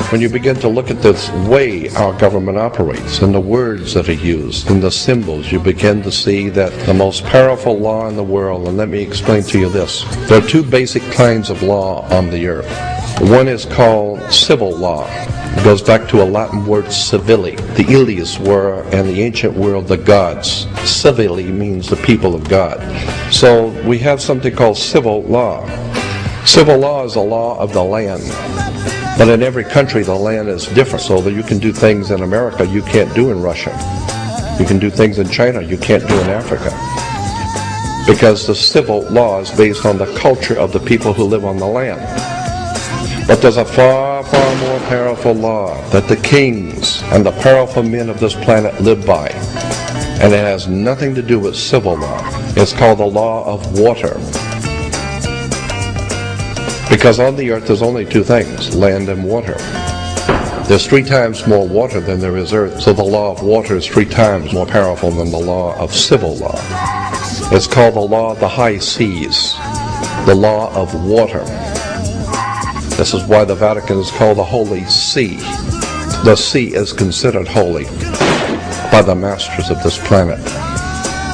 When you begin to look at this way our government operates and the words that are used and the symbols, you begin to see that the most powerful law in the world, and let me explain to you this. There are two basic kinds of law on the earth. One is called civil law. It goes back to a Latin word civili. The Ilias were, in the ancient world, the gods. Civili means the people of God. So we have something called civil law. Civil law is a law of the land. But in every country, the land is different, so that you can do things in America you can't do in Russia. You can do things in China you can't do in Africa. Because the civil law is based on the culture of the people who live on the land. But there's a far, far more powerful law that the kings and the powerful men of this planet live by. And it has nothing to do with civil law. It's called the law of water. Because on the earth there's only two things, land and water. There's 3 times more water than there is earth, so the law of water is 3 times more powerful than the law of civil law. It's called the law of the high seas, the law of water. This is why the Vatican is called the Holy See. The sea is considered holy by the masters of this planet,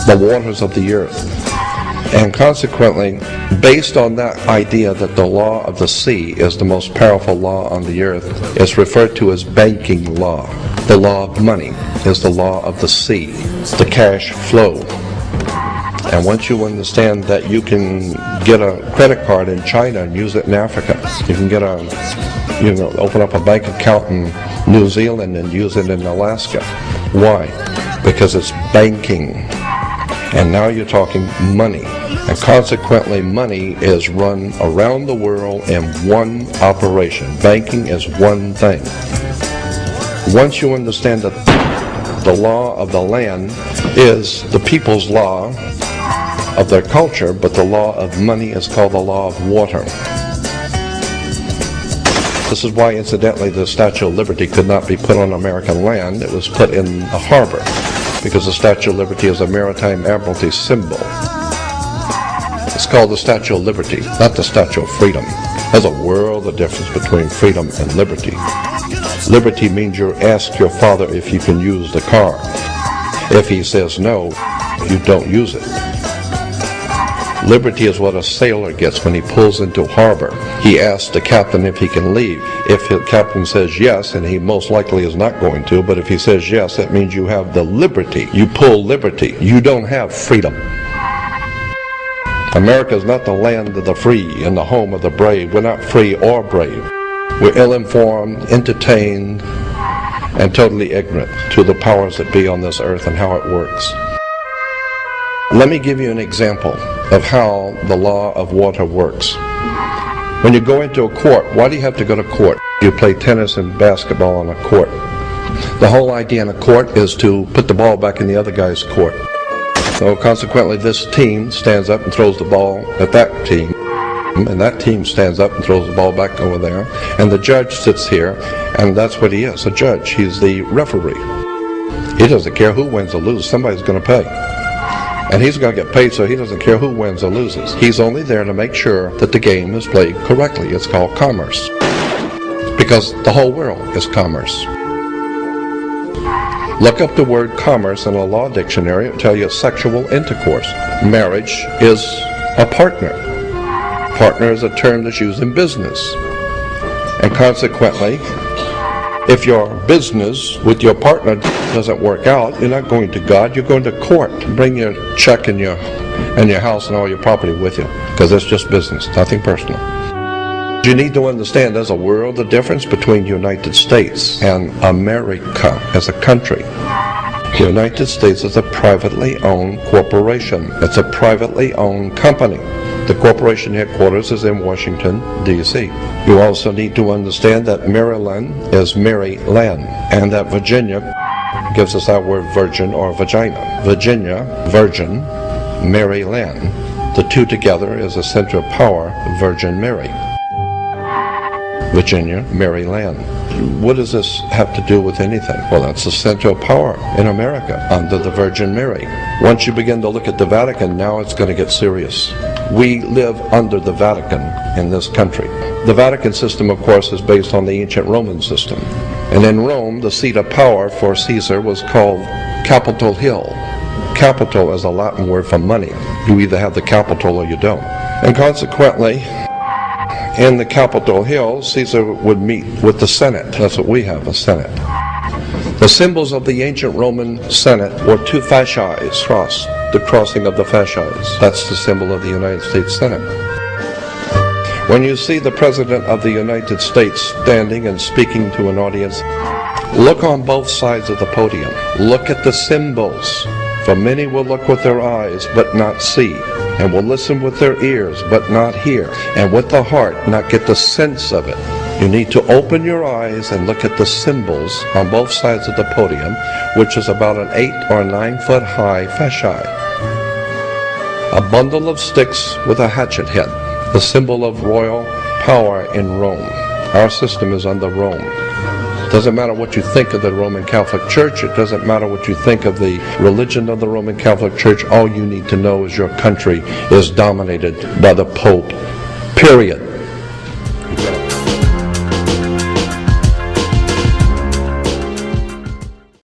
the waters of the earth. And consequently, based on that idea that the law of the sea is the most powerful law on the earth, it's referred to as banking law. The law of money is the law of the sea, the cash flow. And once you understand that you can get a credit card in China and use it in Africa, you can get open up a bank account in New Zealand and use it in Alaska. Why? Because it's banking. And now you're talking money. And consequently, money is run around the world in one operation. Banking is one thing. Once you understand that the law of the land is the people's law of their culture, but the law of money is called the law of water. This is why, incidentally, the Statue of Liberty could not be put on American land. It was put in the harbor, because the Statue of Liberty is a maritime admiralty symbol. It's called the Statue of Liberty, not the Statue of Freedom. There's a world of difference between freedom and liberty. Liberty means you ask your father if you can use the car. If he says no, you don't use it. Liberty is what a sailor gets when he pulls into harbor. He asks the captain if he can leave. If the captain says yes, and he most likely is not going to, but if he says yes, that means you have the liberty. You pull liberty. You don't have freedom. America is not the land of the free and the home of the brave. We're not free or brave. We're ill-informed, entertained, and totally ignorant to the powers that be on this earth and how it works. Let me give you an example of how the law of water works. When you go into a court, why do you have to go to court? You play tennis and basketball on a court. The whole idea in a court is to put the ball back in the other guy's court. So consequently, this team stands up and throws the ball at that team, and that team stands up and throws the ball back over there, and the judge sits here, and that's what he is, a judge. He's the referee. He doesn't care who wins or loses. Somebody's going to pay. And he's going to get paid, so he doesn't care who wins or loses. He's only there to make sure that the game is played correctly. It's called commerce, because the whole world is commerce. Look up the word commerce in a law dictionary. It will tell you sexual intercourse. Marriage is a partner. Partner is a term that's used in business. And consequently, if your business with your partner doesn't work out, you're not going to God, you're going to court. Bring your check and your house and all your property with you, because it's just business, nothing personal. You need to understand there's a world of difference between the United States and America as a country. The United States is a privately owned corporation. It's a privately owned company. The corporation headquarters is in Washington, D.C. You also need to understand that Maryland is Mary Land, and that Virginia gives us that word virgin or vagina. Virginia, virgin, Mary Land. The two together is a center of power, Virgin Mary. Virginia, Mary Land. What does this have to do with anything? Well, that's the center of power in America under the Virgin Mary. Once you begin to look at the Vatican, now it's going to get serious. We live under the Vatican in this country. The Vatican system, of course, is based on the ancient Roman system. And in Rome, the seat of power for Caesar was called Capitol Hill. Capital is a Latin word for money. You either have the capital or you don't. And consequently, in the Capitol Hill, Caesar would meet with the Senate. That's what we have, a Senate. The symbols of the ancient Roman Senate were two fasces, cross, the crossing of the fasces. That's the symbol of the United States Senate. When you see the President of the United States standing and speaking to an audience, look on both sides of the podium. Look at the symbols. For many will look with their eyes but not see, and will listen with their ears but not hear, and with the heart not get the sense of it. You need to open your eyes and look at the symbols on both sides of the podium, which is about an 8 or 9 foot high fascia. A bundle of sticks with a hatchet head, the symbol of royal power in Rome. Our system is under Rome. It doesn't matter what you think of the Roman Catholic Church. It doesn't matter what you think of the religion of the Roman Catholic Church. All you need to know is your country is dominated by the Pope. Period.